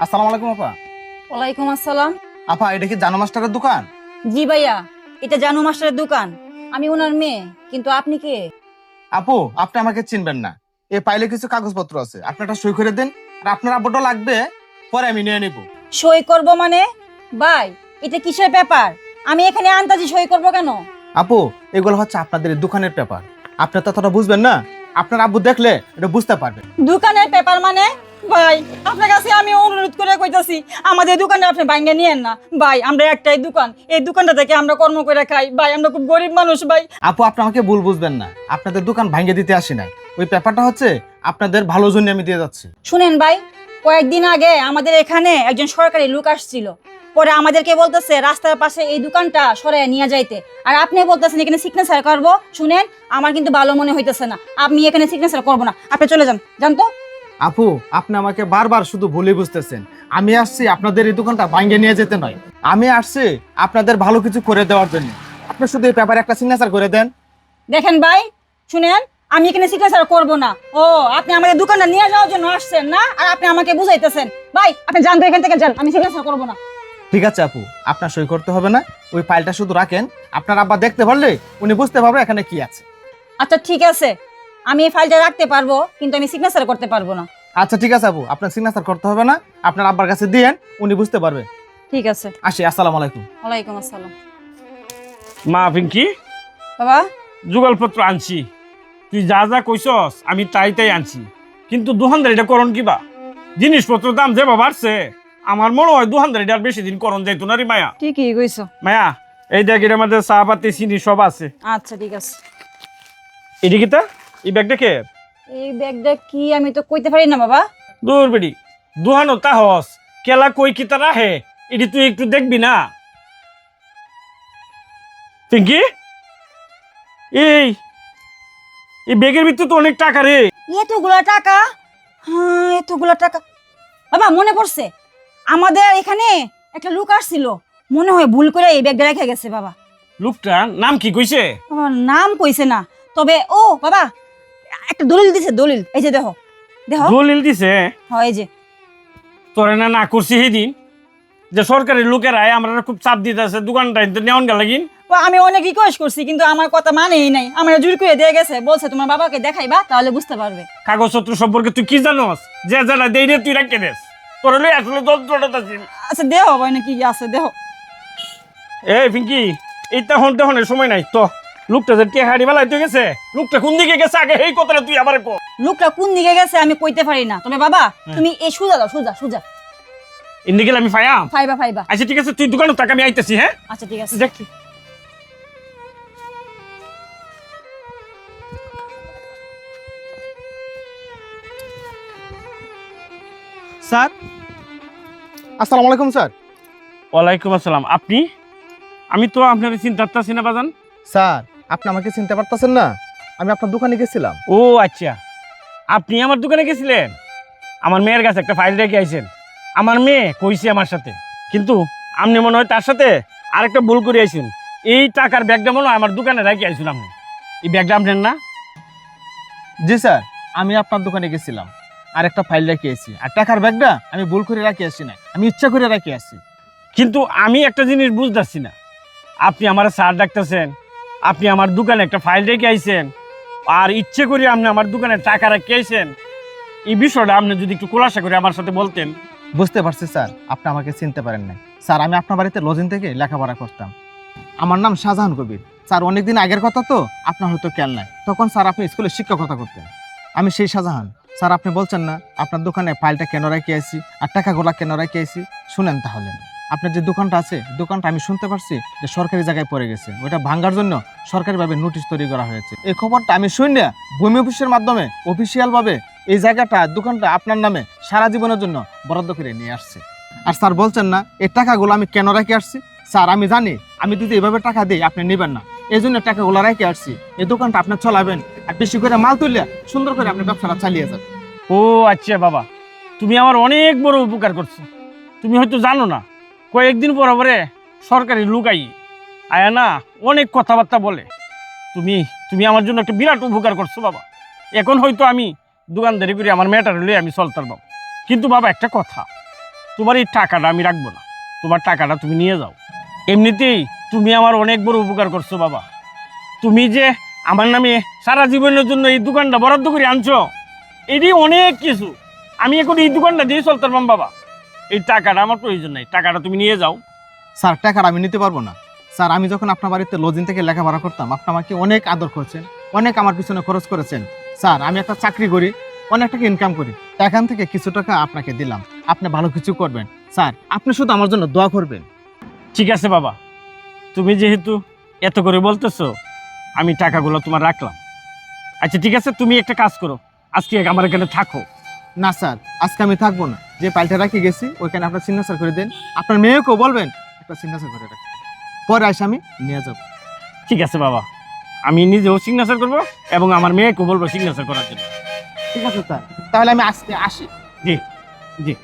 আসসালামু আলাইকুম আপা। ওয়ালাইকুম আসসালাম। আপা, এটা কি জানো মাস্টারের দোকান? জি ভাইয়া, এটা জানু মাস্টারের দোকান। আমি ওনার মেয়ে, কিন্তু আপনি কে? আপু, আপনি আমাকে চিনবেন না। এ পাইলে কিছু কাগজপত্র আছে, আপনি একটা সই করে দেন। আর আপনার আব্বুটা লাগবে, পরে আমি নিয়ে নিব। সই করব মানে? ভাই, এটা কিসের ব্যাপার? আমি এখানে আন্তাজি সই করব কেন? আপু, এগুলো হচ্ছে আপনাদের এই দোকানের পেপার। আপনি ততটা বুঝবেন না, আপনার আব্বু দেখলে এটা বুঝতে পারবেন। দোকানের পেপার মানে? ভাই, আপনার কাছে আমি অনুরোধ করে কইতাছি, আমাদের দোকানে আপনি ভাঙ্গা নিয়েন না ভাই। আমরা একটাই দোকান, এই দোকানটা থেকে আমরা কর্ম করে খাই ভাই। আমরা খুব গরিব মানুষ ভাই। আপু, আপনি আমাকে ভুল বুঝবেন না, আপনাদের দোকান ভাঙিয়ে দিতে আসি নাই। ওই পেপারটা হচ্ছে আপনাদের ভালোর জন্য আমি দিয়ে যাচ্ছি। শুনেন ভাই, কয়েকদিন আগে আমাদের এখানে একজন সরকারি লোক আসছিল। পরে আমাদেরকে বলতেছে রাস্তার পাশে এই দোকানটা সরাইয়া নিয়ে যাইতে। আর আপনি বলতেছেন এখানে সিগনেচার করবো। শুনেন, আমার কিন্তু ভালো মনে হইতেছে না। আপনি এখানে সিগনেচার করবো না, আপনি চলে যান, জান তো। আপু, আপনি আমাকে বারবার শুধু ভুলই বুঝতেছেন। আমি আসছি আপনাদের এই দোকানটা ভাঙিয়ে নিয়ে যেতে নয়, আমি আসছি আপনাদের ভালো কিছু করে দেওয়ার জন্য। আপনি শুধু এই পেপারে একটা সিগনেচার করে দেন। দেখেন ভাই, শুনেন, আমি এখানে সিগনেচার করবো না। ও, আপনি আমাদের দোকানটা নিয়ে যাওয়ার জন্য আসছেন না? আর আপনি আমাকে বুঝাইতেছেন। ভাই, আপনি যান তো এখান থেকে, যান। আমি সিগনেচার করবো না। ঠিক আছে আপু, আপনার সই করতে হবে না। ওই ফাইলটা শুধু রাখেন, আপনার আব্বা দেখতে পারলে উনি বুঝতে পারবে এখানে কি আছে। আচ্ছা ঠিক আছে, আমি এই ফাইলটা রাখতে পারবো, কিন্তু আমি সিগনেচার করতে পারবো না। আচ্ছা ঠিক আছে আপু, আপনার সিগনেচার করতে হবে না, আপনার আব্বার কাছে দিয়েন, উনি বুঝতে পারবে। ঠিক আছে। আসি, আসসালামু আলাইকুম। ওয়ালাইকুম আসসালাম। মা পিঙ্কি, বাবা, যুগলপত্র আনছি। তুই যা যা কইছস আমি তাই তাই আনছি। কিন্তু দোকানদারিটা করণ কিবা? জিনিসপত্র দাম যে বাড়ছে, আমার মনে হয় দোকানদারিটা আর বেশি দিন করণ যাইতো না রে মায়া। ঠিকই কইছো। মায়া, এই দেখ এর মধ্যে চা পাতি চিনি সব আছে। আচ্ছা ঠিক আছে। এদিকে তা এই ব্যাগটা কে? এই ব্যাগটা কি আমি তো কইতে পারি না বাবা। দূর বেড়ি, দোহানো তা হস কেলা কই কি তা রাহে, এটি তুই একটু দেখবি না? পিঙ্কি, এই এই ব্যাগের ভিতরে তো অনেক টাকা রে। এতগুলা টাকা? হ্যাঁ, এতগুলা টাকা। বাবা, মনে পড়ছে, আমাদের এখানে একটা লোক আসছিল। মনে হয় ভুল করে এই ব্যাগটা রেখে গেছে বাবা। লোকটার নাম কি কইছে? বাবা, নাম কইছে না, তবে ও বাবা একটা দলিল দিছে, দলিল। এই যে দেখো, দেখো। দলিল দিছে? হ্যাঁ, এই যে। তোরে না না করছি সেদিন যে সরকারি লোকেরাই আমরা খুব চাপ দিতে আছে দোকানটা নেওয়ান গা লাগিন। আমি অনেক রিকোয়েস্ট করছি, কিন্তু আমার কথা মানেই নাই। আমার জোর করে দিয়ে গেছে, বলছে তোমার বাবাকে দেখাইবা, তাহলে বুঝতে পারবে। কাগজপত্র সম্পর্কে তুই কি জানোস? যে যারা দেই রে তুই রাখে দেস, তোর লই আসলে যন্ত্রটা ছিল। আচ্ছা দেহ ভাই, না কি আছে দেহ। এই পিঙ্কি, এইটা হন তখনের সময় নাই তো। লোকটা যে টেহাড়ি বেলায় তুই গেছে, লোকটা কোন দিকে গেছে আগে এই কথাটা তুই আবার কো। লোকটা কোন দিকে গেছে আমি কইতে পারি না, তবে বাবা তুমি এই সুজা দাও, সুজা সুজা। ইন্দি গেলে আমি ফায়াম। ফাইবা ফাইবা। আচ্ছা ঠিক আছে, তুই দোকানে টাকা আমি আইতেছি। হ্যাঁ আচ্ছা ঠিক আছে। দেখছি। স্যার, আসসালামু আলাইকুম স্যার। ওয়ালাইকুম আসসালাম। আপনি? আমি তো আপনার চিন্তা করতেছি না বাজান। স্যার, আপনি আমাকে চিনতে পারতেছেন না? আমি আপনার দোকানে গেছিলাম। ও আচ্ছা, আপনি আমার দোকানে গেছিলেন। আমার মেয়ের কাছে একটা ফাইল রেখে আইছেন। আমার মেয়ে কইছে আমার সাথে, কিন্তু আপনি মনে হয় তার সাথে আরেকটা ভুল করে আইছেন। এই টাকার ব্যাগটা মনে হয় আমার দোকানে রেখে আইছেন আপনি। এই ব্যাগটা আপনার না? জি স্যার, আমি আপনার দোকানে গেছিলাম, আর একটা ফাইল রেখে এসেছি। আর টাকার ব্যাগটা আমি ভুল করে রাখি আসি না, আমি ইচ্ছা করে রাখি আসি। কিন্তু আমি একটা জিনিস বুঝতেছি না, আপনি আমার স্যার ডাকতেছেন, আপনি আমার দোকানে একটা ফাইল রেখে আইছেন, আর ইচ্ছে করে আপনি আমার দোকানে টাকা রেখে আইছেন। এই বিষয়টা আপনি যদি একটু খোলাসা করে আমার সাথে বলতেন। বুঝতে পারছি স্যার, আপনি আমাকে চিনতে পারেন নাই। স্যার, আমি আপনার বাড়িতে লজিং থেকে লেখাপড়া করতাম। আমার নাম শাহজাহান কবির। স্যার, অনেকদিন আগের কথা তো, আপনার হয়তো খেয়াল নাই। তখন স্যার আপনি স্কুলে শিক্ষকতা করতেন। আমি সেই শাহজাহান। স্যার, আপনি বলছেন না আপনার দোকানে ফাইলটা কেন রেখে আইছি আর টাকাগুলা কেন রেখে আইছি? শুনেন তাহলে, আপনার যে দোকানটা আছে, দোকানটা আমি শুনতে পারছি যে সরকারি জায়গায় পড়ে গেছে। ওইটা ভাঙার জন্য সরকারিভাবে নোটিশ তৈরি করা হয়েছে। এই খবরটা আমি শুনে ভূমি অফিসের মাধ্যমে অফিসিয়ালভাবে এই জায়গাটা, দোকানটা আপনার নামে সারা জীবনের জন্য বরাদ্দ করে নিয়ে আসছে। আর স্যার বলছেন না এই টাকাগুলো আমি কেন রেখে আসছি? স্যার, আমি জানি আমি যদি এভাবে টাকা দিই আপনি নেবেন না, এই জন্য টাকাগুলো রেখে আসছি। এই দোকানটা আপনি চলাবেন, আর বেশি করে মাল তুললে সুন্দর করে আপনি ব্যবসাটা চালিয়ে যাবেন। ও আচ্ছা বাবা, তুমি আমার অনেক বড় উপকার করছো। তুমি হয়তো জানো না, কয়েকদিন পরে সরকারি লোক আয়া না অনেক কথাবার্তা বলে। তুমি তুমি আমার জন্য একটা বিরাট উপকার করছো বাবা। এখন হয়তো আমি দোকানদারি করে আমার মেয়েটার লয়ে আমি চলতার বাবা। কিন্তু বাবা একটা কথা, তোমার এই টাকাটা আমি রাখবো না, তোমার টাকাটা তুমি নিয়ে যাও। এমনিতেই তুমি আমার অনেক বড় উপকার করছো বাবা। তুমি যে আমার নামে সারা জীবনের জন্য এই দোকানটা বরাদ্দ করে আনছো, এটি অনেক কিছু। আমি এখন এই দোকানটা দিয়ে চলতে পারবাম বাবা। এই টাকাটা আমার প্রয়োজন নাই, টাকাটা তুমি নিয়ে যাও। স্যার টাকাটা আমি নিতে পারবো না। স্যার আমি যখন আপনার বাড়িতে লজিং থেকে লেখাপড়া করতাম, আপনি আমাকে অনেক আদর করেছেন, অনেক আমার পিছনে খরচ করেছেন। স্যার আমি একটা চাকরি করি, অনেক টাকা ইনকাম করি, এখান থেকে কিছু টাকা আপনাকে দিলাম, আপনি ভালো কিছু করবেন। স্যার আপনি শুধু আমার জন্য দোয়া করবেন। ঠিক আছে বাবা, তুমি যেহেতু এত করে বলতেছো, আমি টাকাগুলো তোমার রাখলাম। আচ্ছা ঠিক আছে, তুমি একটা কাজ করো, আজকে আমার এখানে থাকো। না স্যার, আজকে আমি থাকবো না। যে পাল্টে রাখি গেছি ওইখানে আপনার সিগনেচার করে দেন, আপনার মেয়েকেও বলবেন একটা সিগনেচার করে রাখতে, পরে এসে আমি নিয়ে যাবো। ঠিক আছে বাবা, আমি নিজেও সিগনেচার করবো এবং আমার মেয়েকেও বলবো সিগনেচার করার জন্য। ঠিক আছে স্যার, তাহলে আমি আজকে আসি। জি জি।